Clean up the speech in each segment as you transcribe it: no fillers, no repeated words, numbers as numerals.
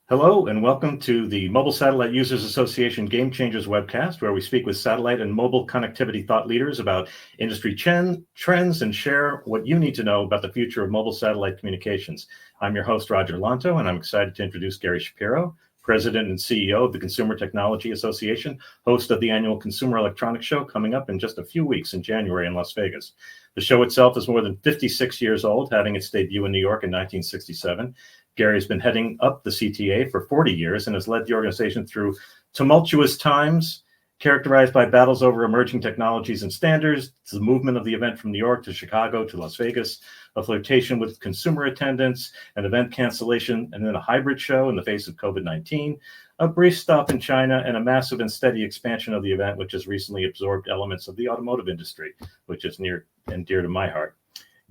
Hello, and welcome to the Mobile Satellite Users Association Game Changers webcast, where we speak with satellite and mobile connectivity thought leaders about industry trends and share what you need to know about the future of mobile satellite communications. I'm your host, Roger Lanto, and I'm excited to introduce Gary Shapiro, President and CEO of the Consumer Technology Association, host of the annual Consumer Electronics Show coming up in just a few weeks in January in Las Vegas. The show itself is more than 56 years old, having its debut in New York in 1967. Gary has been heading up the CTA for 40 years and has led the organization through tumultuous times characterized by battles over emerging technologies and standards, the movement of the event from New York to Chicago to Las Vegas, a flirtation with consumer attendance, an event cancellation, and then a hybrid show in the face of COVID-19, a brief stop in China, and a massive and steady expansion of the event, which has recently absorbed elements of the automotive industry, which is near and dear to my heart.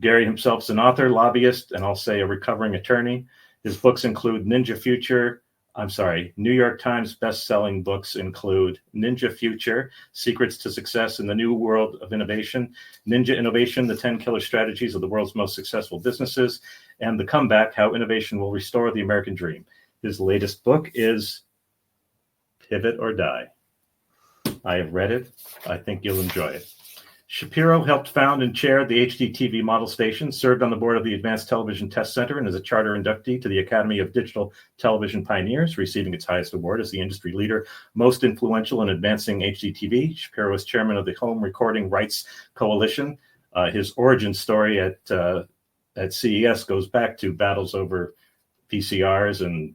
Gary himself is an author, lobbyist, and I'll say a recovering attorney. His books include New York Times best-selling books include Ninja Future, Secrets to Success in the New World of Innovation, Ninja Innovation, the 10 Killer Strategies of the World's Most Successful Businesses, and The Comeback, How Innovation Will Restore the American Dream. His latest book is Pivot or Die. I have read it. I think you'll enjoy it. Shapiro helped found and chair the HDTV model station, served on the board of the Advanced Television Test Center, and is a charter inductee to the Academy of Digital Television Pioneers, receiving its highest award as the industry leader most influential in advancing HDTV. Shapiro is chairman of the Home Recording Rights Coalition. His origin story at CES goes back to battles over VCRs, and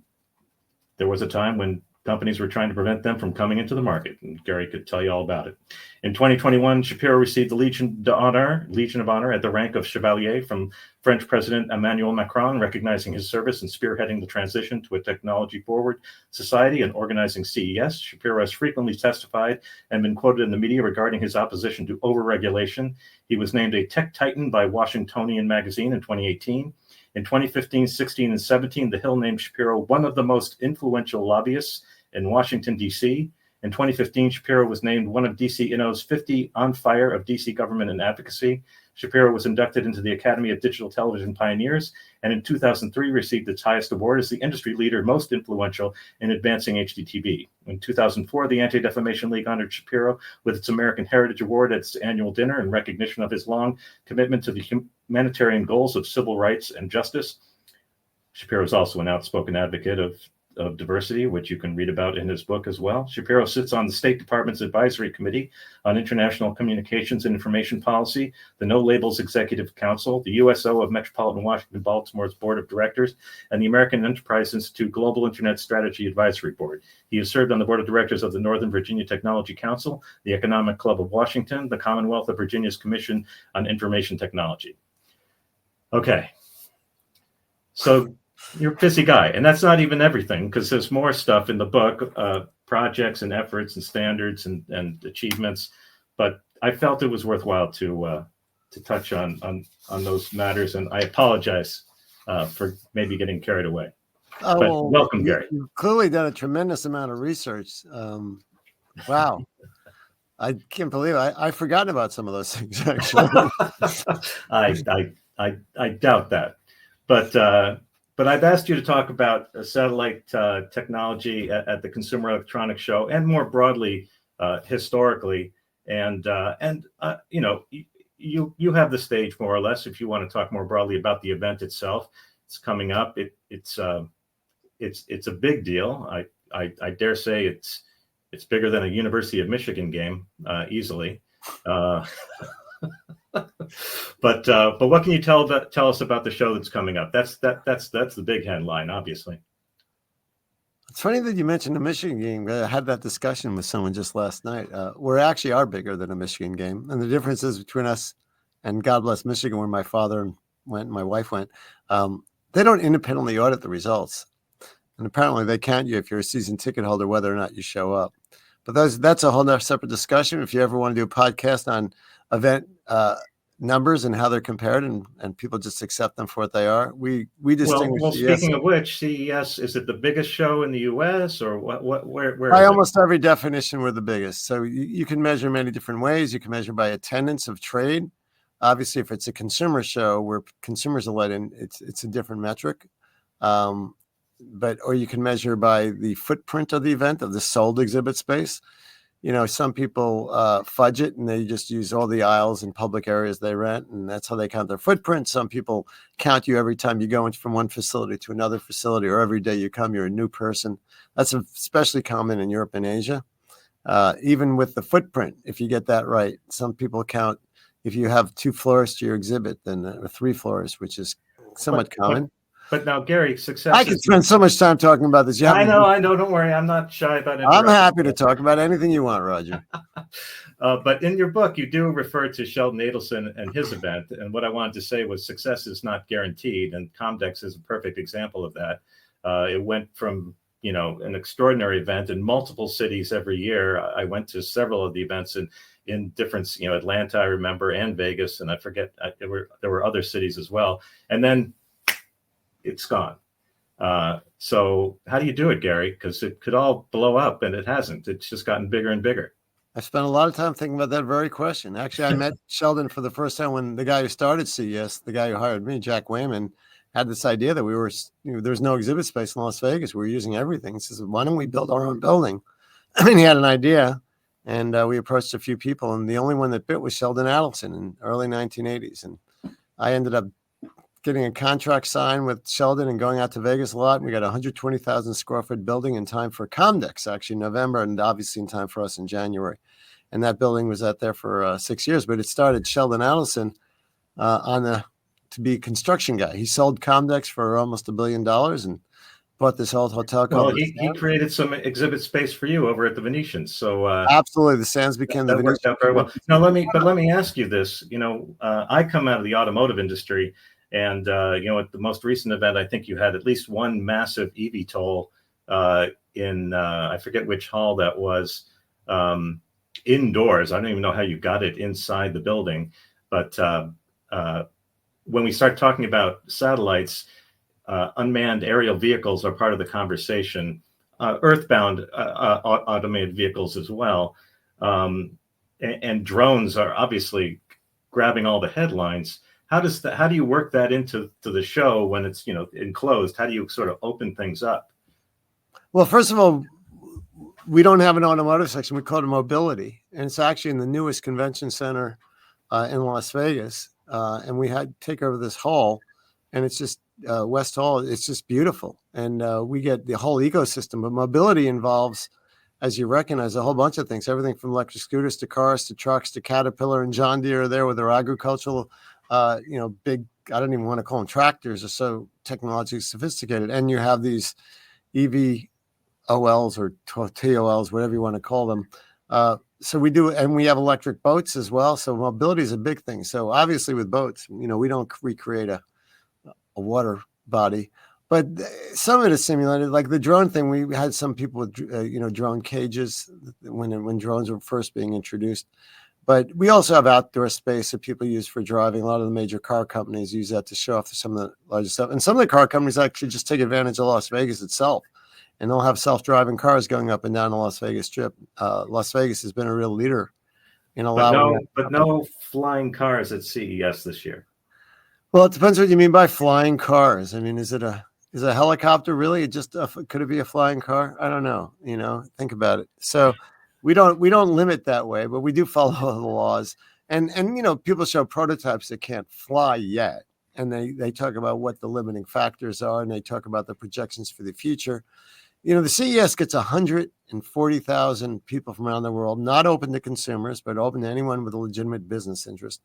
there was a time when companies were trying to prevent them from coming into the market, and Gary could tell you all about it. In 2021, Shapiro received the Legion of Honor at the rank of Chevalier from French President Emmanuel Macron, recognizing his service in spearheading the transition to a technology-forward society and organizing CES. Shapiro has frequently testified and been quoted in the media regarding his opposition to overregulation. He was named a tech titan by Washingtonian magazine in 2018. In 2015, 16, and 17, The Hill named Shapiro one of the most influential lobbyists in Washington, D.C. In 2015, Shapiro was named one of DC Inno's 50 on fire of DC government and advocacy. Shapiro was inducted into the Academy of Digital Television Pioneers, and in 2003 received its highest award as the industry leader most influential in advancing HDTV. In 2004, the Anti-Defamation League honored Shapiro with its American Heritage Award at its annual dinner in recognition of his long commitment to the humanitarian goals of civil rights and justice. Shapiro is also an outspoken advocate of diversity, which you can read about in his book as well. Shapiro sits on the State Department's Advisory Committee on International Communications and Information Policy, the No Labels Executive Council, the USO of Metropolitan Washington Baltimore's Board of Directors, and the American Enterprise Institute Global Internet Strategy Advisory Board. He has served on the Board of Directors of the Northern Virginia Technology Council, the Economic Club of Washington, the Commonwealth of Virginia's Commission on Information Technology. Okay, so you're a busy guy, and that's not even everything, because there's more stuff in the book, projects and efforts and standards and achievements. But I felt it was worthwhile to touch on those matters, and I apologize for maybe getting carried away. Oh, but welcome, Gary. You've clearly done a tremendous amount of research. Wow. I can't believe I've forgotten about some of those things, actually. I doubt that. But I've asked you to talk about satellite technology at the Consumer Electronics Show, and more broadly, historically. And you know, you have the stage more or less if you want to talk more broadly about the event itself. It's coming up. It's a big deal. I dare say it's bigger than a University of Michigan game easily. But what can you tell us about the show that's coming up? That's the big headline, obviously. It's funny that you mentioned the Michigan game. I had that discussion with someone just last night. We actually are bigger than a Michigan game, and the difference is between us and God bless Michigan, where my father went and my wife went. They don't independently audit the results, and apparently they count you if you're a season ticket holder, whether or not you show up. But that's a whole other separate discussion. If you ever want to do a podcast on event numbers and how they're compared, and people just accept them for what they are, we distinguish. Well, speaking of which, CES, is it the biggest show in the U.S. or where by almost every definition, we're the biggest. So you can measure many different ways. You can measure by attendance of trade. Obviously, if it's a consumer show where consumers are let in, it's a different metric. or you can measure by the footprint of the event, of the sold exhibit space. Some people fudge it and they just use all the aisles and public areas they rent, and that's how they count their footprint. Some people count you every time you go from one facility to another facility, or every day you come, you're a new person. That's especially common in Europe and Asia. Even with the footprint, if you get that right, some people count if you have 2 floors to your exhibit, then 3 floors, which is somewhat common. But now, Gary, success. I could spend so much time talking about this. I know. Don't worry. I'm not shy about it. I'm happy to talk about anything you want, Roger. But in your book, you do refer to Sheldon Adelson and his event. And what I wanted to say was success is not guaranteed. And Comdex is a perfect example of that. It went from, an extraordinary event in multiple cities every year. I went to several of the events in different, Atlanta, I remember, and Vegas. And I forget, there were other cities as well. And then it's gone. So how do you do it, Gary? Because it could all blow up, and it hasn't. It's just gotten bigger and bigger. I spent a lot of time thinking about that very question. Actually, I met Sheldon for the first time when the guy who started CES, the guy who hired me, Jack Wayman, had this idea that there's no exhibit space in Las Vegas. We were using everything. He says, why don't we build our own building? He had an idea, and we approached a few people, and the only one that bit was Sheldon Adelson in early 1980s. And I ended up getting a contract signed with Sheldon and going out to Vegas a lot. And we got a 120,000 square foot building in time for Comdex, actually November, and obviously in time for us in January. And that building was out there for 6 years, but it started Sheldon Adelson to be a construction guy. He sold Comdex for almost $1 billion and bought this old hotel called. Well, he created some exhibit space for you over at the Venetian. So absolutely, the Sands became the Venetian. Worked out very well. Now let me ask you this. I come out of the automotive industry. And, at the most recent event, I think you had at least one massive eVTOL in, I forget which hall that was, indoors. I don't even know how you got it inside the building. But when we start talking about satellites, unmanned aerial vehicles are part of the conversation, earthbound automated vehicles as well. And drones are obviously grabbing all the headlines. How do you work that into the show when it's, enclosed? How do you sort of open things up? Well, first of all, we don't have an automotive section. We call it mobility. And it's actually in the newest convention center in Las Vegas. And we had to take over this hall, and it's just West Hall. It's just beautiful. And we get the whole ecosystem. But mobility involves, as you recognize, a whole bunch of things, everything from electric scooters to cars to trucks to Caterpillar and John Deere are there with their agricultural big, I don't even want to call them tractors, are so technologically sophisticated. And you have these EVOLs or TOLs, whatever you want to call them. So we do, and we have electric boats as well. So mobility is a big thing. So obviously with boats, we don't recreate a water body, but some of it is simulated. Like the drone thing, we had some people with, drone cages when drones were first being introduced. But we also have outdoor space that people use for driving. A lot of the major car companies use that to show off some of the largest stuff. And some of the car companies actually just take advantage of Las Vegas itself. And they'll have self-driving cars going up and down the Las Vegas Strip. Las Vegas has been a real leader in allowing. But no flying cars at CES this year. Well, it depends what you mean by flying cars. I mean, is a helicopter really could it be a flying car? I don't know. Think about it. So we don't limit that way, but we do follow the laws. And people show prototypes that can't fly yet, and they talk about what the limiting factors are, and they talk about the projections for the future. The CES gets 140,000 people from around the world, not open to consumers, but open to anyone with a legitimate business interest.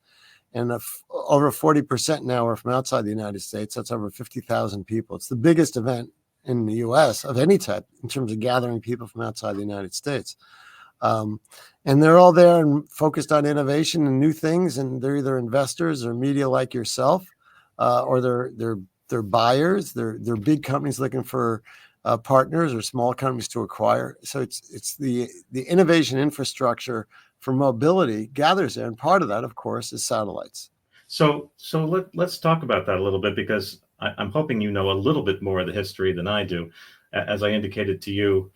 And over 40% now are from outside the United States. That's over 50,000 people. It's the biggest event in the U.S. of any type in terms of gathering people from outside the United States. And they're all there and focused on innovation and new things. And they're either investors or media like yourself, or they're buyers. They're big companies looking for partners or small companies to acquire. So it's the innovation infrastructure for mobility gathers there, and part of that, of course, is satellites. So let's talk about that a little bit, because I'm hoping you know a little bit more of the history than I do. As I indicated to you,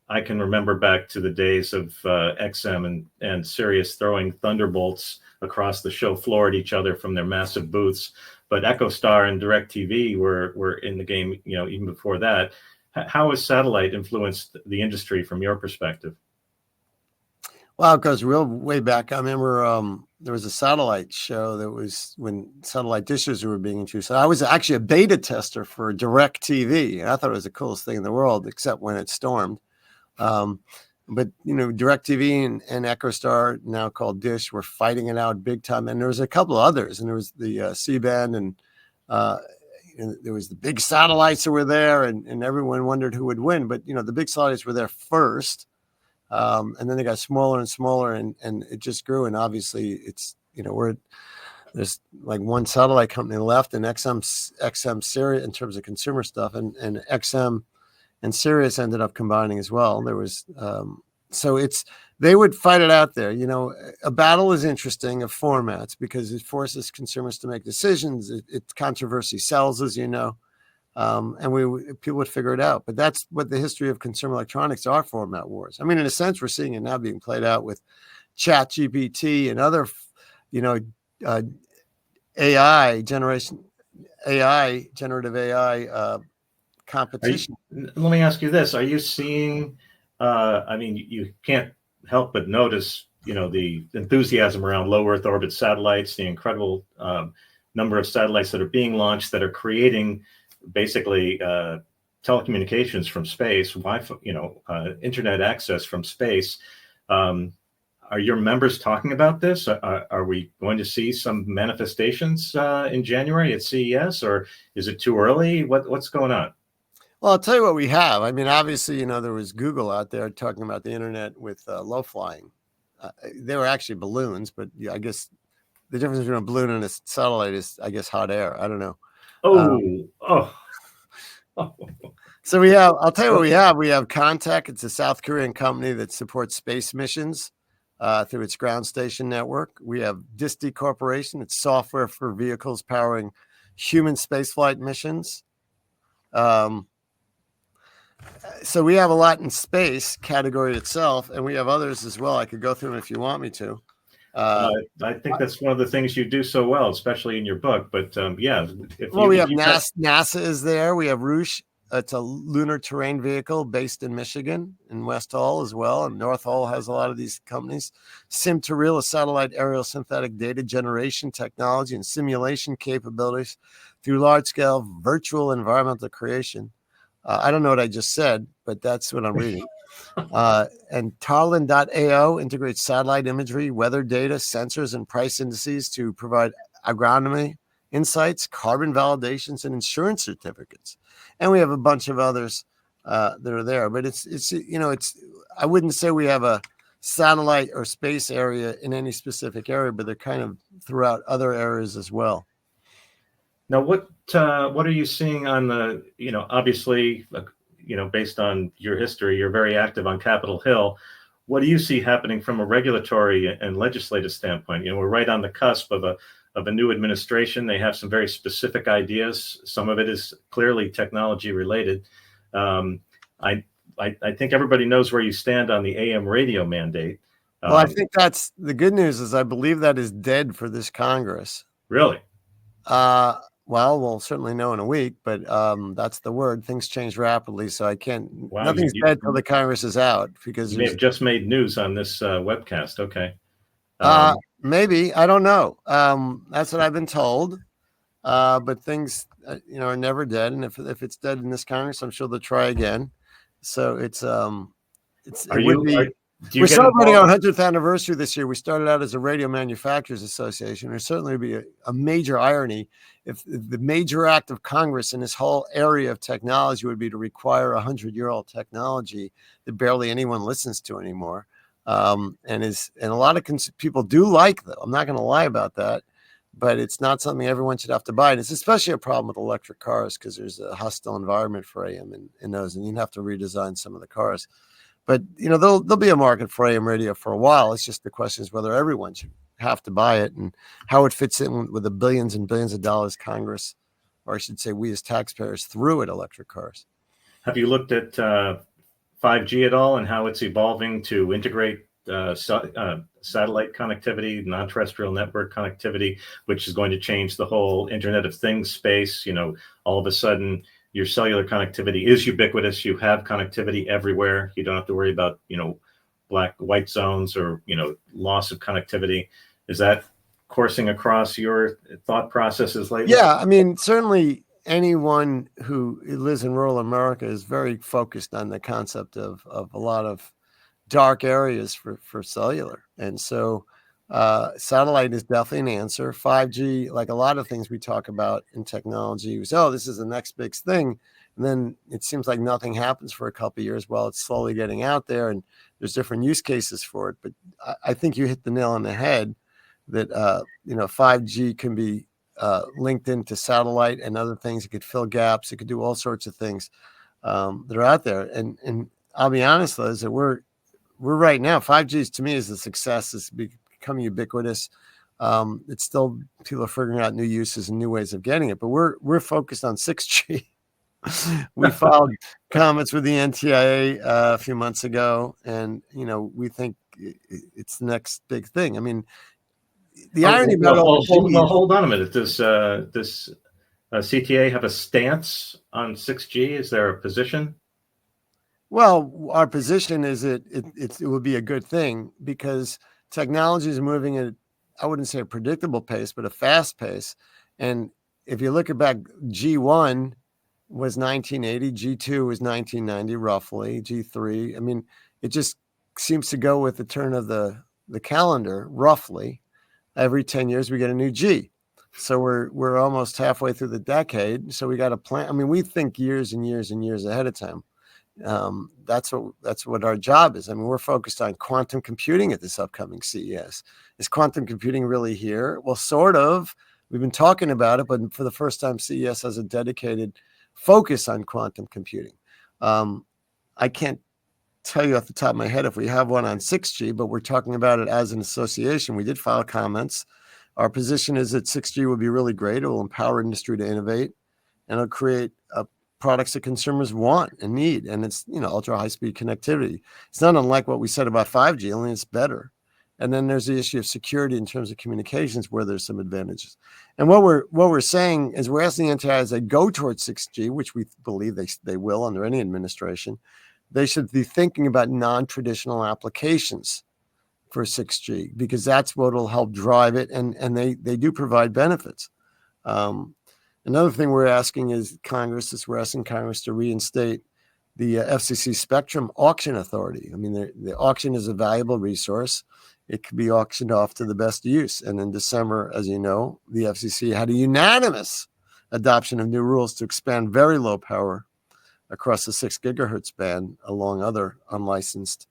I can remember back to the days of XM and Sirius throwing thunderbolts across the show floor at each other from their massive booths. but EchoStar and DirecTV were in the game, even before that. How has satellite influenced the industry from your perspective? Well, it goes real way back. I remember there was a satellite show that was when satellite dishes were being introduced. I was actually a beta tester for DirecTV, and I thought it was the coolest thing in the world, except when it stormed. But DirecTV and EchoStar, now called Dish, were fighting it out big time. And there was a couple of others, and there was the C-band, and there was the big satellites that were there, and everyone wondered who would win. But the big satellites were there first. And then they got smaller and smaller, and it just grew. And obviously, it's there's like one satellite company left, and XM Sirius in terms of consumer stuff, and XM and Sirius ended up combining as well. There was so they would fight it out there. A battle is interesting of formats because it forces consumers to make decisions. It controversy sells, as you know. And people would figure it out. But that's what the history of consumer electronics are, format wars. I mean, in a sense, we're seeing it now being played out with ChatGPT and other, generative AI competition. Let me ask you this. Are you seeing, you can't help but notice, the enthusiasm around low Earth orbit satellites, the incredible number of satellites that are being launched that are creating basically telecommunications from space, Wi-Fi, internet access from space. Are your members talking about this? Are we going to see some manifestations in January at CES, or is it too early? What's going on? Well, I'll tell you what we have. I mean, obviously, there was Google out there talking about the internet with low flying. They were actually balloons, but I guess the difference between a balloon and a satellite is, I guess, hot air. I don't know. So we have, I'll tell you what we have. We have Contact. It's a South Korean company that supports space missions through its ground station network. We have Disti Corporation. It's software for vehicles powering human spaceflight missions. So we have a lot in space category itself, and we have others as well. I could go through them if you want me to. I think that's one of the things you do so well, especially in your book. But yeah, we have NASA is there. We have Roosh. It's a lunar terrain vehicle based in Michigan, in West Hall as well. And North Hall has a lot of these companies. Sim2Real, a satellite aerial synthetic data generation technology and simulation capabilities through large-scale virtual environmental creation. I don't know what I just said, but that's what I'm reading. And Tarlin.ao integrates satellite imagery, weather data, sensors, and price indices to provide agronomy insights, carbon validations, and insurance certificates. And we have a bunch of others that are there. But it's I wouldn't say we have a satellite or space area in any specific area, but they're kind of throughout other areas as well. Now, what are you seeing on the, obviously, based on your history, you're very active on Capitol Hill. What do you see happening from a regulatory and legislative standpoint? We're right on the cusp of a new administration. They have some very specific ideas. Some of it is clearly technology related. I think everybody knows where you stand on the AM radio mandate. Well, I think that's the good news is I believe that is dead for this Congress. Really? Well, we'll certainly know in a week, but that's the word. Things change rapidly, so I can't. Wow, nothing's dead till the Congress is out because you may have just made news on this webcast. Okay. Maybe I don't know. That's what I've been told. But things, are never dead, and if it's dead in this Congress, I'm sure they'll try again. So we're celebrating our 100th anniversary this year. We started out as a radio manufacturers association. There certainly would be a major irony if the major act of Congress in this whole area of technology would be to require 100-year-old technology that barely anyone listens to anymore. And a lot of people do like them. I'm not going to lie about that, but it's not something everyone should have to buy. And it's especially a problem with electric cars because there's a hostile environment for AM in those, and you'd have to redesign some of the cars. But, there'll be a market for AM radio for a while. It's just the question is whether everyone should have to buy it and how it fits in with the billions and billions of dollars Congress, or I should say we as taxpayers, threw at electric cars. Have you looked at 5G at all and how it's evolving to integrate satellite connectivity, non-terrestrial network connectivity, which is going to change the whole Internet of Things space. All of a sudden, your cellular connectivity is ubiquitous. You have connectivity everywhere. You don't have to worry about, white zones or, loss of connectivity. Is that coursing across your thought processes lately? Yeah, I mean, certainly anyone who lives in rural America is very focused on the concept of a lot of dark areas for cellular. And so satellite is definitely an answer. 5G, like a lot of things we talk about in technology, was, this is the next big thing. And then it seems like nothing happens for a couple of years while it's slowly getting out there, and there's different use cases for it. But I think you hit the nail on the head that 5G can be linked into satellite and other things. It could fill gaps. It could do all sorts of things that are out there. And I'll be honest, though, is that we're right now, 5G to me is a success. It's becoming ubiquitous. It's still, people are figuring out new uses and new ways of getting it, but we're focused on 6G. We filed comments with the NTIA a few months ago, and we think it's the next big thing. I mean, the irony about hold on a minute. Does CTA have a stance on 6G? Is there a position? Well, our position is it would be a good thing because technology is moving at, I wouldn't say a predictable pace, but a fast pace. And if you look back, G1 was 1980, G2 was 1990, roughly, G3. I mean, it just seems to go with the turn of the calendar, roughly. Every 10 years, we get a new G. So we're almost halfway through the decade. So we got to plan. I mean, we think years and years and years ahead of time. That's what our job is. I mean, we're focused on quantum computing at this upcoming CES. Is quantum computing really here? Well, sort of. We've been talking about it, but for the first time, CES has a dedicated focus on quantum computing. I can't tell you off the top of my head if we have one on 6G, but we're talking about it as an association. We did file comments. Our position is that 6G will be really great. It will empower industry to innovate, and it'll create products that consumers want and need. And it's, ultra high speed connectivity. It's not unlike what we said about 5G, only it's better. And then there's the issue of security in terms of communications, where there's some advantages. And what we're saying is we're asking NTI as they go towards 6G, which we believe they will under any administration, they should be thinking about non-traditional applications for 6G, because that's what will help drive it. And they do provide benefits. Another thing we're asking is we're asking Congress to reinstate the FCC Spectrum Auction Authority. I mean, the auction is a valuable resource. It could be auctioned off to the best use. And in December, as you know, the FCC had a unanimous adoption of new rules to expand very low power across the 6 gigahertz band along other unlicensed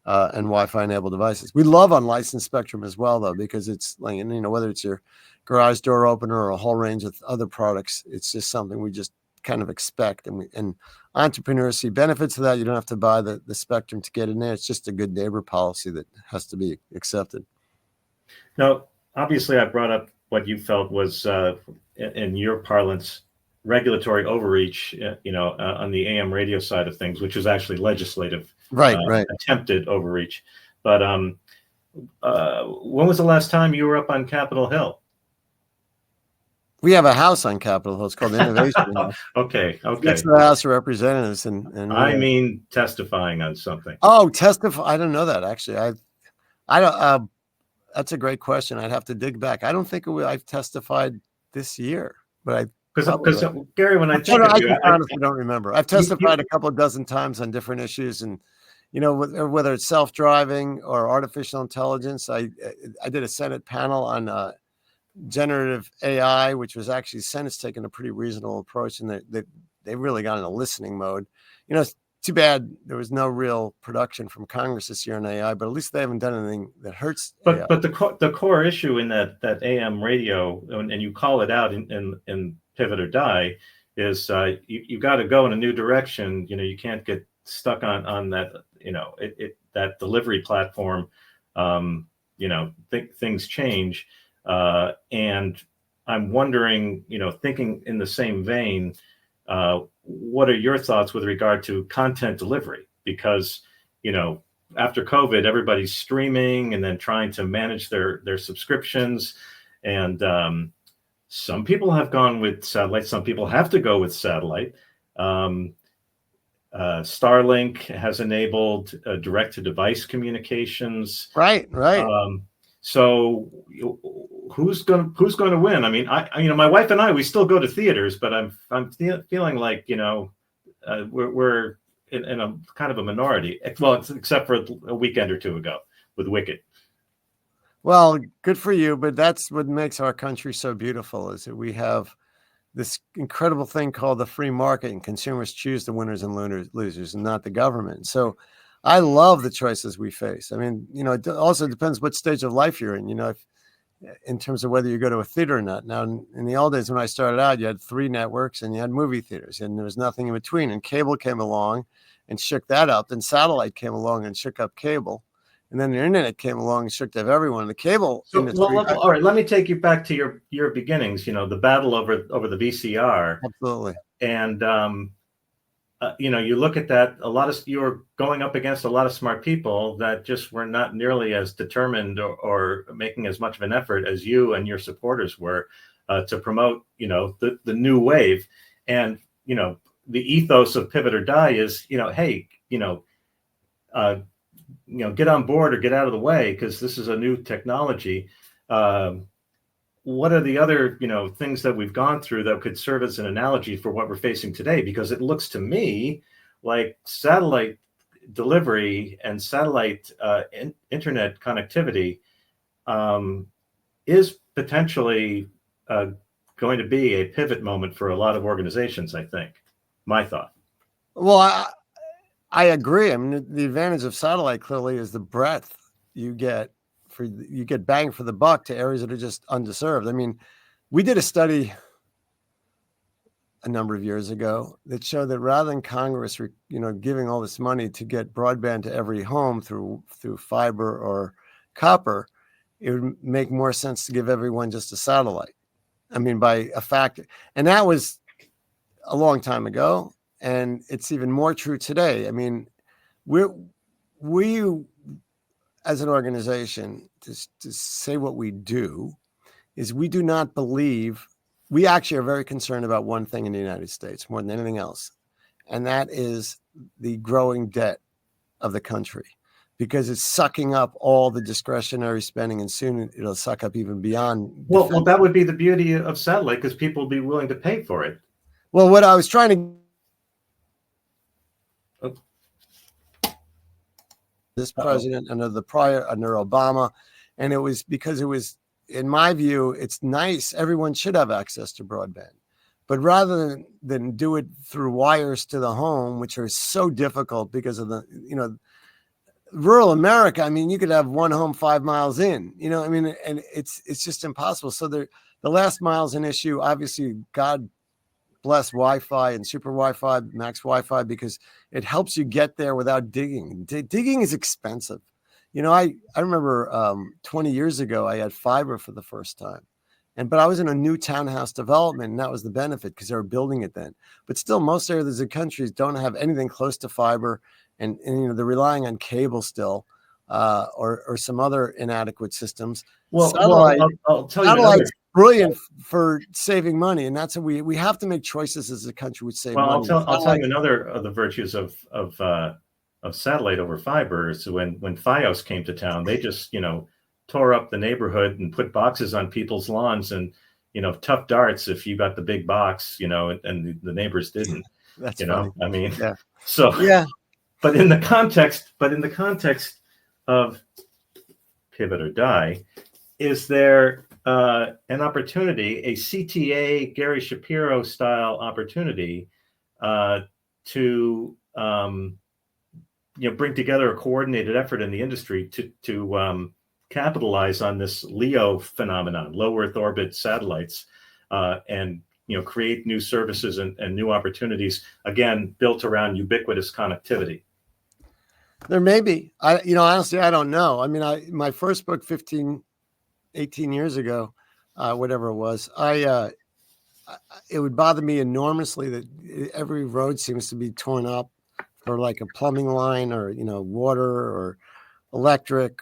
and Wi-Fi enabled devices. We love unlicensed spectrum as well, though, because it's like, whether it's your garage door opener or a whole range of other products, it's just something we just kind of expect. And entrepreneurs see benefits of that. You don't have to buy the spectrum to get in there. It's just a good neighbor policy that has to be accepted. Now, obviously, I brought up what you felt was, in your parlance, regulatory overreach, on the AM radio side of things, which was actually legislative, right. Attempted overreach. But when was the last time you were up on Capitol Hill? We have a house on Capitol Hill. It's called Innovation. Okay. That's the House of Representatives, and I mean testifying on something. Oh, testify! I don't know that actually. I don't. That's a great question. I'd have to dig back. I don't think I've testified this year, but because Gary, when I think of you, I honestly don't remember. I've testified a couple of dozen times on different issues, and whether it's self-driving or artificial intelligence. I did a Senate panel on generative AI, which was actually Senate's taken a pretty reasonable approach, and they really got in a listening mode. It's too bad there was no real production from Congress this year on AI, but at least they haven't done anything that hurts AI. But the core issue in that AM radio, and you call it out in Pivot or Die, is you got to go in a new direction. You can't get stuck on that. That delivery platform. Things change. And I'm wondering, thinking in the same vein, what are your thoughts with regard to content delivery? Because, after COVID, everybody's streaming and then trying to manage their subscriptions. And some people have gone with satellite. Some people have to go with satellite. Starlink has enabled direct-to-device communications. Right. So who's going to win? I mean, my wife and I, we still go to theaters, but I'm feeling like, we're in a kind of a minority. Well, except for a weekend or two ago with Wicked. Well, good for you, but that's what makes our country so beautiful, is that we have this incredible thing called the free market, and consumers choose the winners and losers, and not the government. So I love the choices we face. I mean, it also depends what stage of life you're in, in terms of whether you go to a theater or not. Now, in the old days when I started out, you had 3 networks and you had movie theaters, and there was nothing in between. And cable came along and shook that up. Then satellite came along and shook up cable. And then the internet came along and shook up everyone. The cable industry. All right, let me take you back to your beginnings. The battle over the VCR. Absolutely. And you look at that. You're going up against a lot of smart people that just were not nearly as determined or making as much of an effort as you and your supporters were to promote, the new wave. And the ethos of pivot or die is, hey, get on board or get out of the way, because this is a new technology. What are the other, things that we've gone through that could serve as an analogy for what we're facing today? Because it looks to me like satellite delivery and satellite internet connectivity is potentially going to be a pivot moment for a lot of organizations, I think. My thought. Well, I agree. I mean, the advantage of satellite clearly is the breadth you get bang for the buck to areas that are just underserved. I mean, we did a study a number of years ago that showed that rather than Congress, giving all this money to get broadband to every home through fiber or copper, it would make more sense to give everyone just a satellite. I mean, by a factor, and that was a long time ago, and it's even more true today. I mean, we as an organization, to say what we do, is we do not believe, we actually are very concerned about one thing in the United States more than anything else, and that is the growing debt of the country, because it's sucking up all the discretionary spending, and soon it'll suck up even beyond. Well, that would be the beauty of satellite, because people will be willing to pay for it. Well, what I was trying to this president under the prior, under Obama, and it was because it was, in my view, it's nice. Everyone should have access to broadband, but rather than do it through wires to the home, which are so difficult because of the, rural America. I mean, you could have one home 5 miles in, I mean, and it's just impossible. So the last mile is an issue. Obviously, God bless Wi-Fi and super Wi-Fi, max Wi-Fi, because it helps you get there without digging. Digging is expensive. I remember 20 years ago, I had fiber for the first time. But I was in a new townhouse development, and that was the benefit because they were building it then. But still, most areas of the country don't have anything close to fiber, and they're relying on cable still, or some other inadequate systems. Well, I'll tell you satellite's brilliant for saving money, and that's what we have to make choices as a country which save money. I'll tell you another of the virtues of satellite over fiber. So when FiOS came to town, they just tore up the neighborhood and put boxes on people's lawns, and tough darts if you got the big box, and the neighbors didn't. That's funny. I mean, yeah. So yeah. But in the context of pivot or die, is there an opportunity, a CTA Gary Shapiro style opportunity to bring together a coordinated effort in the industry to capitalize on this LEO phenomenon, low Earth orbit satellites, and create new services and new opportunities, again, built around ubiquitous connectivity? There may be. Honestly, I don't know. I mean, my first book 18 years ago, whatever it was, it would bother me enormously that every road seems to be torn up or like a plumbing line, or water or electric,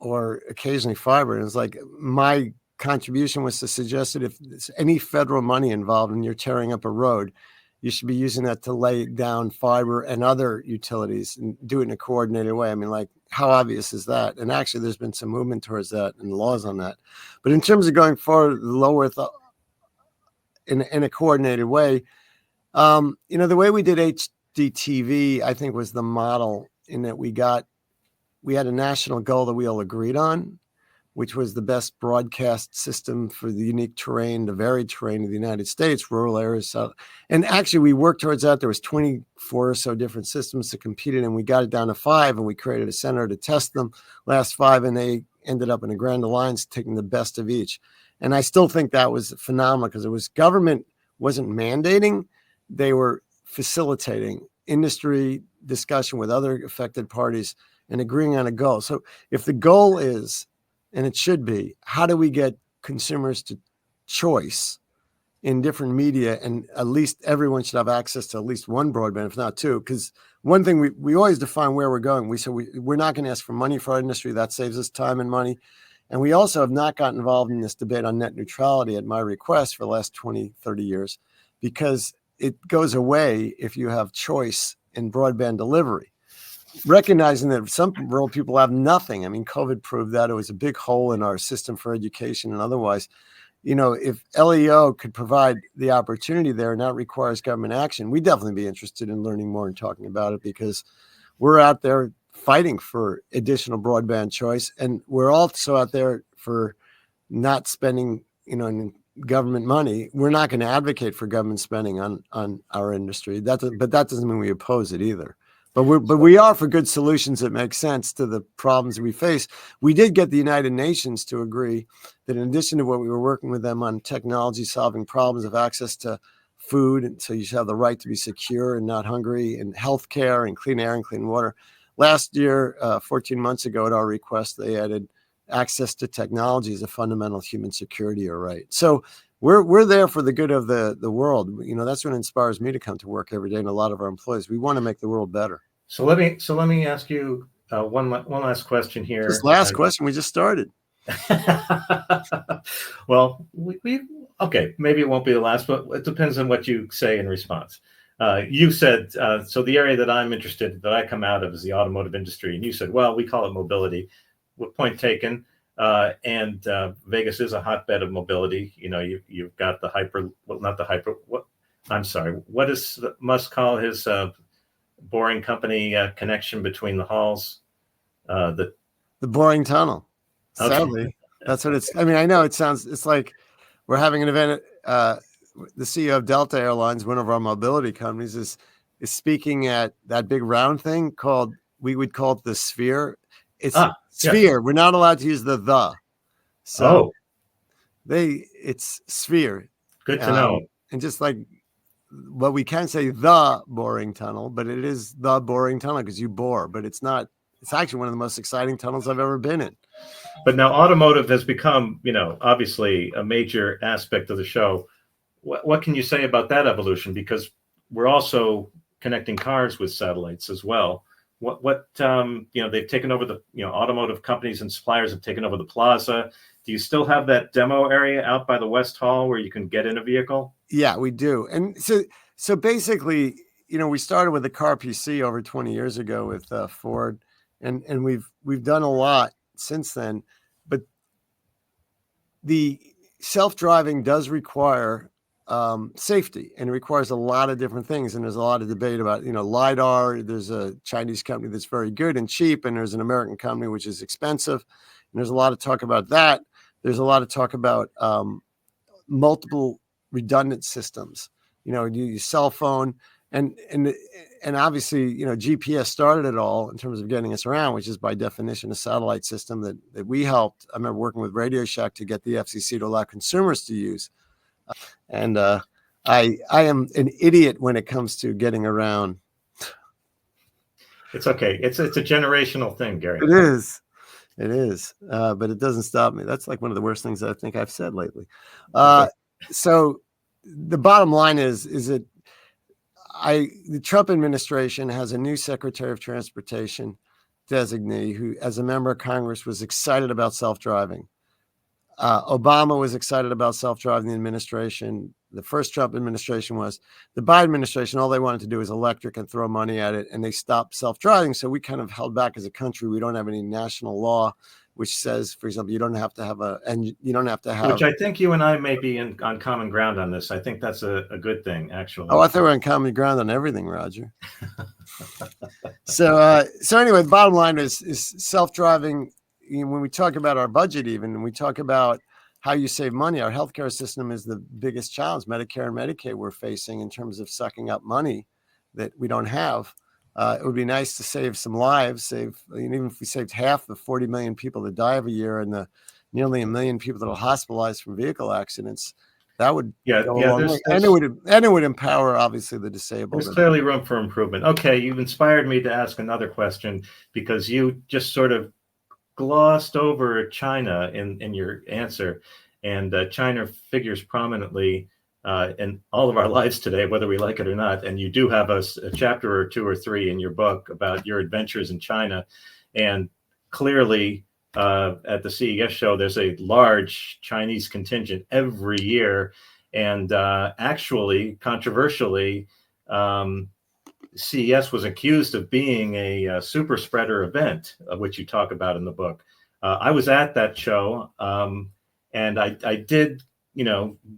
or occasionally fiber. And it's like my contribution was to suggest that if there's any federal money involved and you're tearing up a road, you should be using that to lay down fiber and other utilities and do it in a coordinated way. I mean, like, how obvious is that? And actually, there's been some movement towards that and laws on that. But in terms of going forward, low Earth in a coordinated way, the way we did HDTV, I think, was the model, in that we had a national goal that we all agreed on, which was the best broadcast system for the unique terrain, the varied terrain of the United States, rural areas. And actually, we worked towards that. There was 24 or so different systems to compete in, and we got it down to 5, and we created a center to test them, last 5, and they ended up in a Grand Alliance taking the best of each. And I still think that was phenomenal, because it was government wasn't mandating, they were facilitating industry discussion with other affected parties and agreeing on a goal. So if the goal is, and it should be, how do we get consumers to choice in different media, and at least everyone should have access to at least one broadband, if not 2? Because one thing we always define where we're going. We said we're not going to ask for money for our industry. That saves us time and money. And we also have not gotten involved in this debate on net neutrality at my request for the last 20, 30 years, because it goes away if you have choice in broadband delivery. Recognizing that some rural people have nothing. I mean, COVID proved that. It was a big hole in our system for education and otherwise. If LEO could provide the opportunity there, and that requires government action, we'd definitely be interested in learning more and talking about it, because we're out there fighting for additional broadband choice. And we're also out there for not spending, government money. We're not going to advocate for government spending on our industry. But that doesn't mean we oppose it either. But we are for good solutions that make sense to the problems we face. We did get the United Nations to agree that, in addition to what we were working with them on technology solving problems of access to food, and so you should have the right to be secure and not hungry, and healthcare and clean air and clean water. Last year, 14 months ago, at our request, they added access to technology as a fundamental human security or right. So we're there for the good of the world. That's what inspires me to come to work every day, and a lot of our employees. We want to make the world better. So let me ask you one last question here. This last question, we just started. Well, okay, maybe it won't be the last, but it depends on what you say in response. You said, so the area that I'm interested, that I come out of, is the automotive industry. And you said, well, we call it mobility. Point taken. And Vegas is a hotbed of mobility. You've got the what does Musk call his boring company connection between the halls? The boring tunnel. Okay. Sadly, that's what it's. I mean, I know it's like we're having an event. The CEO of Delta Airlines, one of our mobility companies, is speaking at that big round thing called, we would call it the Sphere. It's Sphere. Yes. We're not allowed to use the. So it's Sphere. Good to know. And just like, well, we can say the boring tunnel, but it is the boring tunnel because you bore, but it's not. It's actually one of the most exciting tunnels I've ever been in. But now automotive has become, obviously a major aspect of the show. What can you say about that evolution? Because we're also connecting cars with satellites as well. They've taken over the, automotive companies and suppliers have taken over the plaza. Do you still have that demo area out by the West Hall where you can get in a vehicle? Yeah, we do. And so basically, we started with the car PC over 20 years ago with Ford, and we've done a lot since then. But the self-driving does require safety, and it requires a lot of different things. And there's a lot of debate about, LiDAR. There's a Chinese company that's very good and cheap, and there's an American company which is expensive. And there's a lot of talk about that. There's a lot of talk about multiple redundant systems. Your cell phone, and obviously, GPS started it all in terms of getting us around, which is by definition a satellite system that we helped. I remember working with Radio Shack to get the FCC to allow consumers to use. And I am an idiot when it comes to getting around. It's okay. It's a generational thing, Gary. It is. But it doesn't stop me. That's like one of the worst things I think I've said lately. So the bottom line is that the Trump administration has a new Secretary of Transportation designee who, as a member of Congress, was excited about self-driving. Obama was excited about self-driving. The administration, the first Trump administration was. The Biden administration, all they wanted to do was electric and throw money at it, and they stopped self-driving. So we kind of held back as a country. We don't have any national law which says, for example, you don't have to have Which I think you and I may be on common ground on this. I think that's a good thing, actually. Oh, I thought we were on common ground on everything, Roger. So anyway, the bottom line is self-driving. When we talk about our budget, even, and we talk about how you save money, our healthcare system is the biggest challenge. Medicare and Medicaid we're facing in terms of sucking up money that we don't have. It would be nice to save some lives, even if we saved half the 40 million people that die every year and the nearly 1 million people that are hospitalized from vehicle accidents. That would go a long way. And it would empower, obviously, the disabled. There's clearly room for improvement. Okay, you've inspired me to ask another question, because you just sort of glossed over China in your answer, and China figures prominently in all of our lives today, whether we like it or not. And you do have a chapter or 2 or 3 in your book about your adventures in China, and clearly at the CES show, there's a large Chinese contingent every year, and actually, controversially, CES was accused of being a super spreader event, of which you talk about in the book. I was at that show, and I did,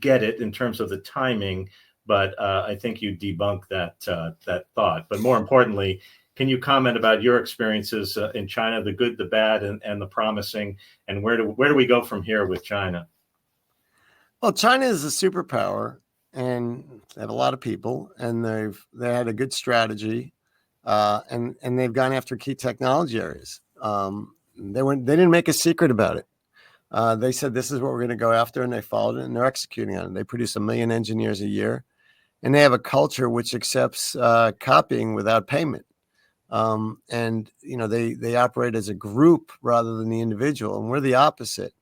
get it in terms of the timing, but I think you debunk that thought. But more importantly, can you comment about your experiences in China, the good, the bad, and the promising, and where do we go from here with China? Well, China is a superpower, and they have a lot of people, and they had a good strategy, and they've gone after key technology areas. They didn't make a secret about it. They said, this is what we're going to go after, and they followed it, and they're executing on it. They produce 1 million engineers a year, and they have a culture which accepts copying without payment. And they operate as a group rather than the individual, and we're the opposite.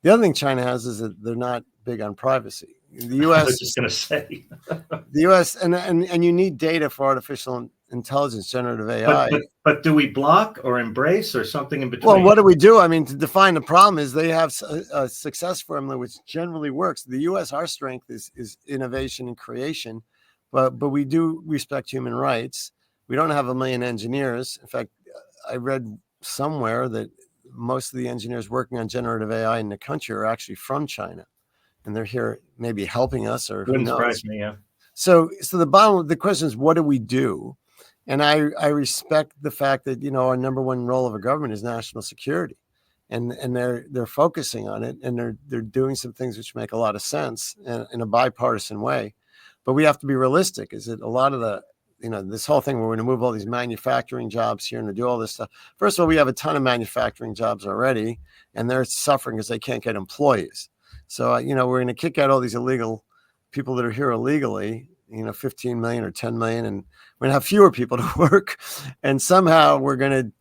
The other thing China has is that they're not big on privacy. The U.S. I was just going to say the U.S. and you need data for artificial intelligence, generative AI. But do we block or embrace or something in between? Well, what do we do? I mean, to define the problem is they have a success formula which generally works. The U.S. our strength is innovation and creation, but we do respect human rights. We don't have 1 million engineers. In fact, I read somewhere that most of the engineers working on generative AI in the country are actually from China, and they're here maybe helping us, or who knows. Wouldn't surprise me, yeah. So the question is, what do we do? And I respect the fact that, our number one role of a government is national security, and they're focusing on it, and they're doing some things which make a lot of sense in a bipartisan way. But we have to be realistic. Is that a lot of the, this whole thing where we're going to move all these manufacturing jobs here and to do all this stuff. First of all, we have a ton of manufacturing jobs already, and they're suffering because they can't get employees. So, we're going to kick out all these illegal people that are here illegally, 15 million or 10 million, and we're going to have fewer people to work. And somehow we're going to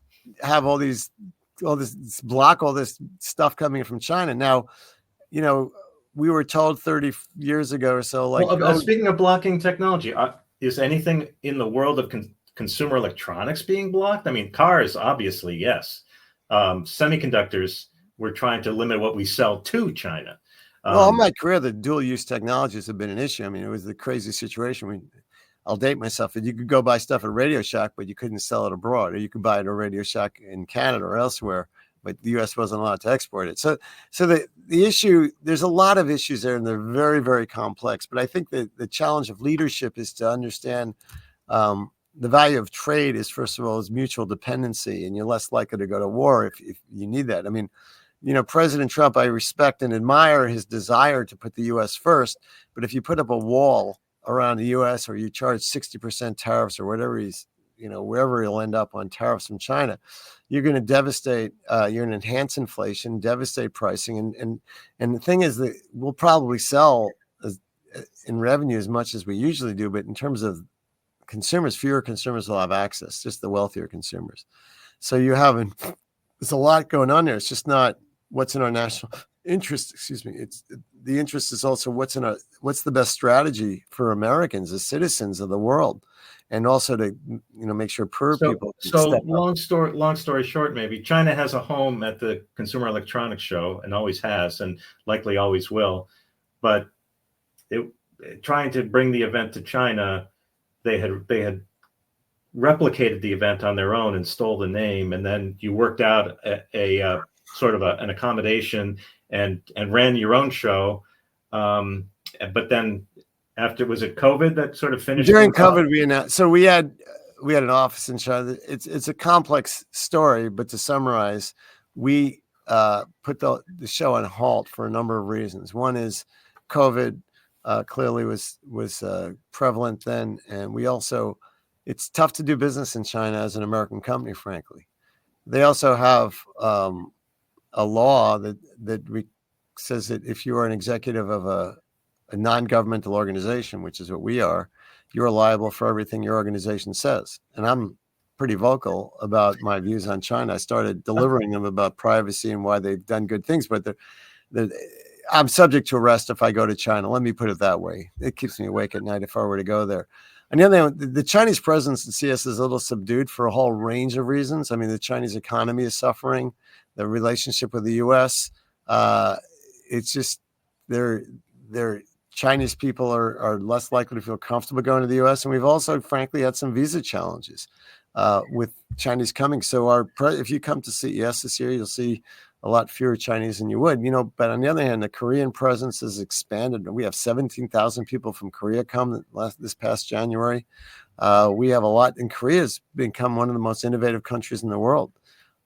have block all this stuff coming from China. Now, we were told 30 years ago or so, speaking of blocking technology, is anything in the world of consumer electronics being blocked? I mean, cars, obviously, yes. Semiconductors, we're trying to limit what we sell to China. Well, all my career, the dual-use technologies have been an issue. I mean, it was the crazy situation. I'll date myself. You could go buy stuff at Radio Shack, but you couldn't sell it abroad. Or you could buy it at a Radio Shack in Canada or elsewhere, but the U.S. wasn't allowed to export it. So the issue, there's a lot of issues there, and they're very, very complex. But I think that the challenge of leadership is to understand the value of trade is, first of all, is mutual dependency, and you're less likely to go to war if you need that. I mean, President Trump, I respect and admire his desire to put the U.S. first, but if you put up a wall around the U.S. or you charge 60% tariffs or whatever wherever he'll end up on tariffs from China, you're going to devastate, you're going to enhance inflation, devastate pricing. And the thing is that we'll probably sell in revenue as much as we usually do, but in terms of consumers, fewer consumers will have access, just the wealthier consumers. So there's a lot going on there. It's just not what's in our national interest. Excuse me. the interest is also what's the best strategy for Americans as citizens of the world, and also to make sure poor people can So step up. long story short, maybe China has a home at the Consumer Electronics Show and always has, and likely always will. But trying to bring the event to China, they had replicated the event on their own and stole the name, and then you worked out a sort of an accommodation and ran your own show. But then after, was it COVID that sort of finished During things off? COVID, we announced. So we had an office in China. It's a complex story, but to summarize, we put the show on halt for a number of reasons. One is COVID clearly was prevalent then, and we also, it's tough to do business in China as an American company, frankly. They also have a law that says that if you are an executive of a non-governmental organization, which is what we are, you're liable for everything your organization says. And I'm pretty vocal about my views on China. I started delivering them about privacy and why they've done good things, but I'm subject to arrest if I go to China. Let me put it that way. It keeps me awake at night if I were to go there. On the other hand, the Chinese presence at CS is a little subdued for a whole range of reasons. I mean, the Chinese economy is suffering. The relationship with the U.S. It's just they're Chinese people are less likely to feel comfortable going to the U.S. And we've also, frankly, had some visa challenges with Chinese coming. So if you come to CES this year, you'll see a lot fewer Chinese than you would, but on the other hand, the Korean presence has expanded. We have 17,000 people from Korea come this past January. We have a lot, and Korea's become one of the most innovative countries in the world.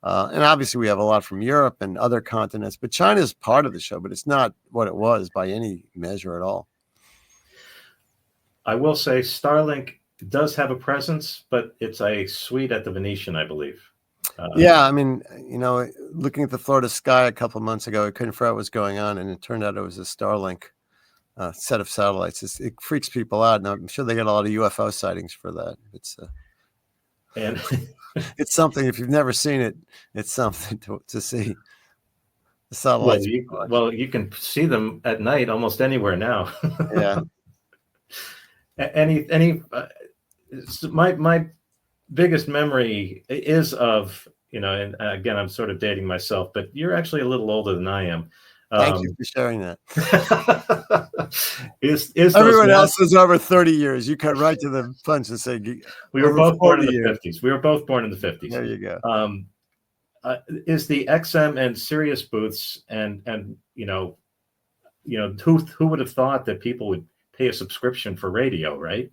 And obviously we have a lot from Europe and other continents, but China is part of the show, but it's not what it was by any measure at all. I will say Starlink does have a presence, but it's a suite at the Venetian, I believe. Yeah, I mean, looking at the Florida sky a couple of months ago, I couldn't figure out what was going on, and it turned out it was a Starlink set of satellites. It freaks people out, and I'm sure they get a lot of UFO sightings for that. And it's something. If you've never seen it, it's something to see. The satellites. Well, you can see them at night almost anywhere now. Yeah. My biggest memory is of, and again, I'm sort of dating myself, but you're actually a little older than I am. Thank you for sharing that. Everyone else is over 30 years. You cut right to the punch and say, we were both born in the 50s. We were both born in the 50s. There you go. Is the XM and Sirius booths and who would have thought that people would pay a subscription for radio, right?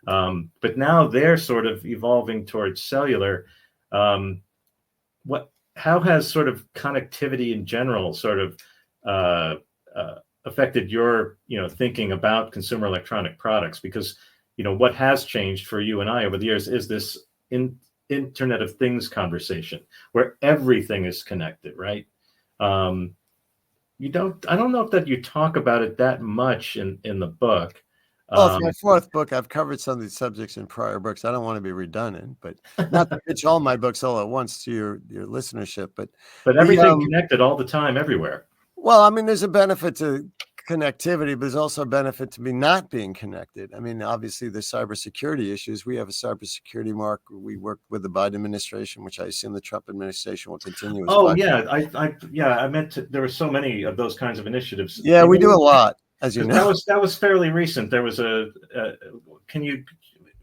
But now they're sort of evolving towards cellular. How has sort of connectivity in general sort of affected your thinking about consumer electronic products? Because what has changed for you and I over the years is this Internet of Things conversation where everything is connected, right? I don't know if that you talk about it that much in the book. Well, it's my fourth book. I've covered some of these subjects in prior books. I don't want to be redundant, but not to pitch all my books all at once to your listenership. But everything connected all the time, everywhere. Well, I mean, there's a benefit to connectivity, but there's also a benefit to me not being connected. I mean, obviously, there's cybersecurity issues. We have a cybersecurity mark. We work with the Biden administration, which I assume the Trump administration will continue. Oh, yeah. I meant there were so many of those kinds of initiatives. Yeah, we do a lot. As you know, that was fairly recent. There was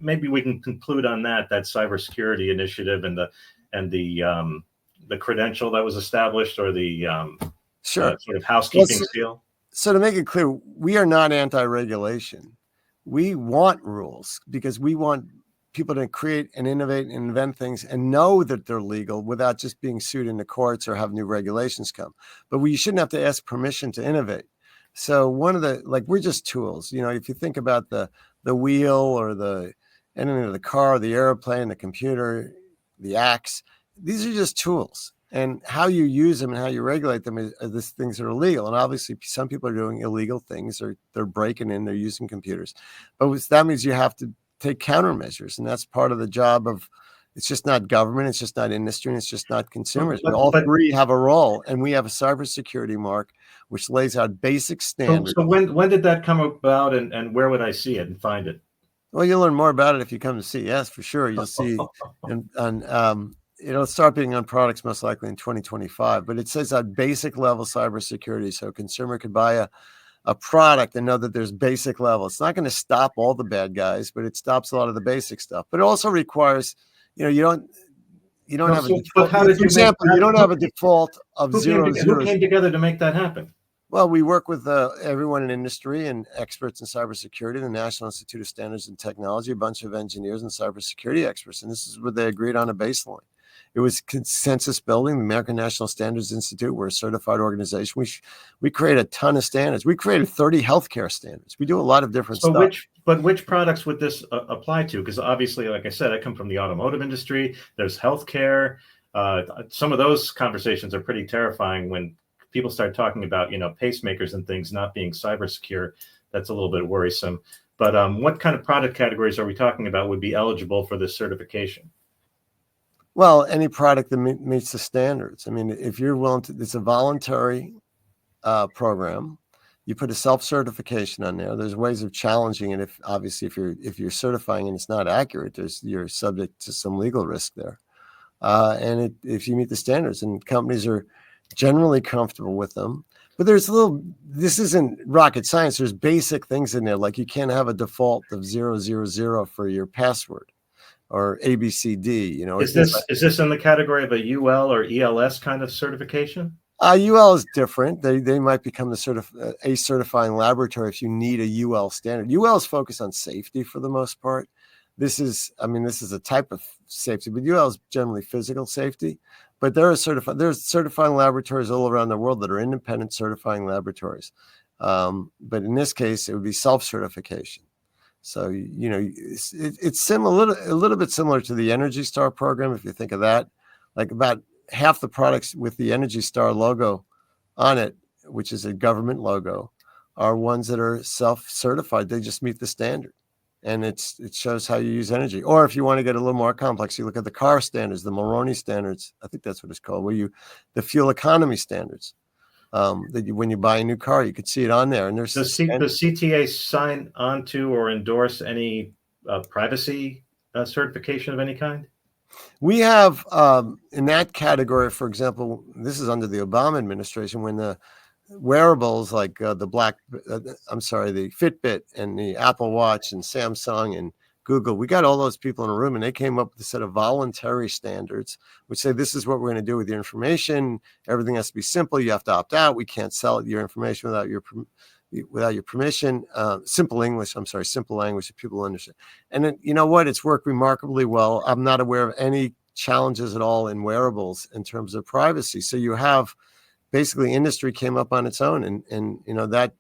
maybe we can conclude on that cybersecurity initiative and the credential that was established, or the sort of housekeeping seal. So to make it clear, we are not anti-regulation. We want rules because we want people to create and innovate and invent things and know that they're legal without just being sued in the courts or have new regulations come. But we shouldn't have to ask permission to innovate. So we're just tools. If you think about the wheel or the engine of the car, the airplane, the computer, the axe, these are just tools. And how you use them and how you regulate them are these things that are illegal. And obviously, some people are doing illegal things, or they're breaking in, they're using computers. But that means you have to take countermeasures, and that's part of the job of It's just not government. It's just not industry. And it's just not consumers. But But, all but three have a role. And we have a cybersecurity mark, which lays out basic standards. so when did that come about, and where would I see it and find it? Well, you'll learn more about it if you come to CES for sure. You'll see, it'll start being on products most likely in 2025. But it says that basic level cybersecurity, so a consumer could buy a product and know that there's basic level. It's not going to stop all the bad guys, but it stops a lot of the basic stuff. But it also requires, you don't have a default. But how did For example, you don't have a default of who zero who zeros. came together to make that happen? Well, we work with everyone in industry and experts in cybersecurity, the National Institute of Standards and Technology, a bunch of engineers and cybersecurity experts, and this is where they agreed on a baseline. It was consensus building. The American National Standards Institute, we're a certified organization. We create a ton of standards. We created 30 healthcare standards. We do a lot of different stuff. Which products would this apply to? Because obviously, like I said, I come from the automotive industry. There's healthcare. Some of those conversations are pretty terrifying when people start talking about, pacemakers and things not being cyber secure. That's a little bit worrisome. But what kind of product categories are we talking about would be eligible for this certification? Well, any product that meets the standards. I mean, if you're willing to, it's a voluntary program. You put a self-certification on there. There's ways of challenging it. If you're certifying and it's not accurate, you're subject to some legal risk there. If you meet the standards, and companies are generally comfortable with them. But this isn't rocket science. There's basic things in there, like you can't have a default of 000 for your password or ABCD. Is this in the category of a UL or ELS kind of certification? UL is different. They might become a certifying laboratory if you need a UL standard. UL is focused on safety for the most part. This is a type of safety, but UL is generally physical safety. But there's certifying laboratories all around the world that are independent certifying laboratories. But in this case, it would be self-certification. So, it's a little bit similar to the Energy Star program, if you think of that. Like about half the products with the Energy Star logo on it, which is a government logo, are ones that are self-certified. They just meet the standard. And it shows how you use energy. Or if you want to get a little more complex, you look at the car standards, the Moroni standards. I think that's what it's called. The fuel economy standards. When you buy a new car, you could see it on there. And there's does CTA sign onto or endorse any privacy certification of any kind? We have in that category, for example, this is under the Obama administration, when the wearables like the Fitbit and the Apple Watch and Samsung and Google, we got all those people in a room and they came up with a set of voluntary standards which say this is what we're going to do with your information. Everything has to be simple. You have to opt out. We can't sell your information without your permission. Simple language that people understand. And then, you know what? It's worked remarkably well. I'm not aware of any challenges at all in wearables in terms of privacy. So you have basically industry came up on its own, and that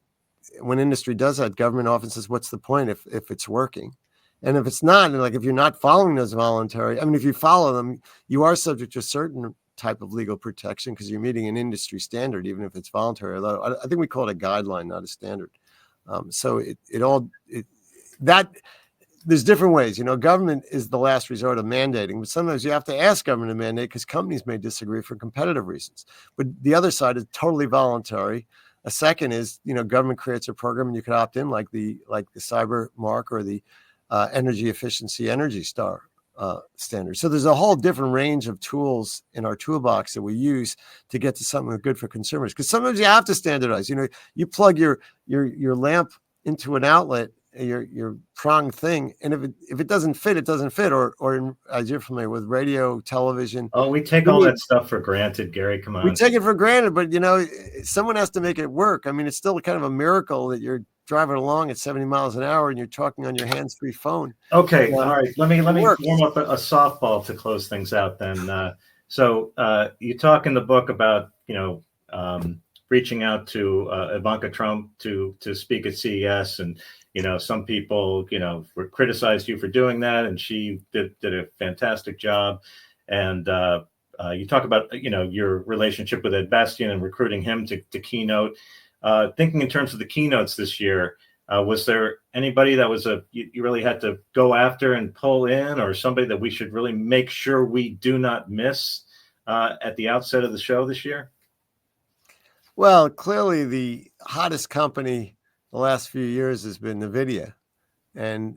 when industry does that, government often says, what's the point if it's working? And if it's not, like if you're not following those voluntary, if you follow them, you are subject to a certain type of legal protection because you're meeting an industry standard, even if it's voluntary. Although I think we call it a guideline, not a standard. There's different ways. Government is the last resort of mandating, but sometimes you have to ask government to mandate because companies may disagree for competitive reasons. But the other side is totally voluntary. A second is, government creates a program and you can opt in, like the Cyber Mark or the Energy Efficiency Energy Star standard. So there's a whole different range of tools in our toolbox that we use to get to something that's good for consumers. Because sometimes you have to standardize. You plug your lamp into an outlet, your prong thing, and if it doesn't fit, it doesn't fit. Or as you're familiar with radio, television. Oh, we take all that stuff for granted, Gary. Come on. We take it for granted, but someone has to make it work. It's still kind of a miracle that you're driving along at 70 miles an hour and you're talking on your hands-free phone. Okay, all right. Let me warm up a softball to close things out then. So you talk in the book about reaching out to Ivanka Trump to speak at CES, and some people criticized you for doing that, and she did a fantastic job. And you talk about your relationship with Ed Bastian and recruiting him to keynote. Thinking in terms of the keynotes this year, Was there anybody that was you really had to go after and pull in, or somebody that we should really make sure we do not miss at the outset of the show this year? Well, clearly the hottest company the last few years has been NVIDIA. And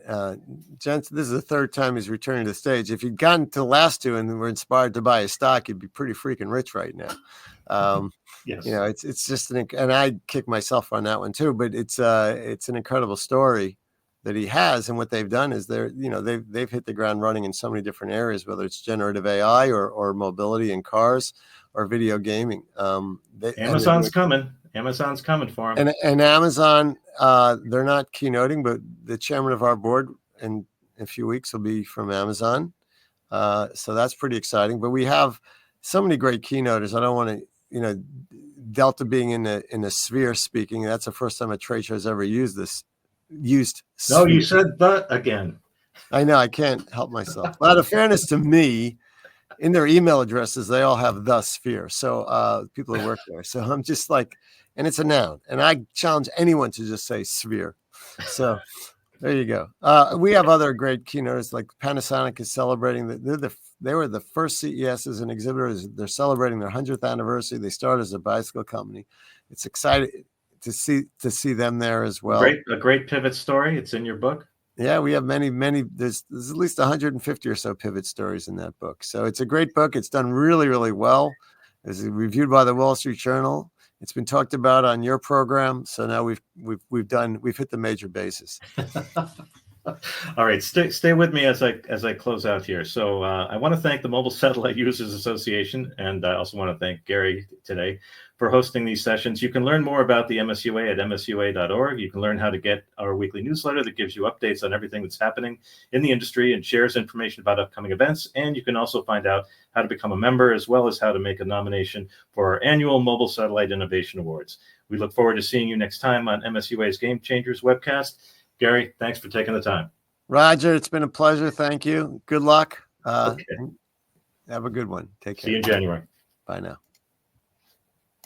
Jensen, this is the third time he's returning to the stage. If you'd gotten to the last two and were inspired to buy a stock, you'd be pretty freaking rich right now. Yes. You know, it's just and I kick myself on that one too. But it's an incredible story that he has, and what they've done is they've hit the ground running in so many different areas, whether it's generative AI or mobility in cars or video gaming. Amazon's coming. Amazon's coming for them. And Amazon, they're not keynoting, but the chairman of our board in a few weeks will be from Amazon. So that's pretty exciting. But we have so many great keynoters. I don't want to, Delta being in the sphere speaking. That's the first time a trade show has ever used this. No, you said that again. I know, I can't help myself. But out of fairness to me, in their email addresses, they all have the sphere. So people who work there. So I'm just like, and it's a noun. And I challenge anyone to just say sphere. So there you go. We have other great keynoters, like Panasonic is celebrating they were the first CES as an exhibitor. They're celebrating their 100th anniversary. They started as a bicycle company. It's exciting to see them there as well. A great pivot story. It's in your book. Yeah, we have many. There's at least 150 or so pivot stories in that book. So it's a great book. It's done really, really well. It's reviewed by the Wall Street Journal. It's been talked about on your program. So now we've hit the major bases. All right, stay with me as I close out here. So I want to thank the Mobile Satellite Users Association, and I also want to thank Gary today for hosting these sessions. You can learn more about the MSUA at msua.org. You can learn how to get our weekly newsletter that gives you updates on everything that's happening in the industry and shares information about upcoming events. And you can also find out how to become a member, as well as how to make a nomination for our annual Mobile Satellite Innovation Awards. We look forward to seeing you next time on MSUA's Game Changers webcast. Gary, thanks for taking the time. Roger, it's been a pleasure. Thank you. Good luck. Okay. Have a good one. Take care. See you in January. Bye now.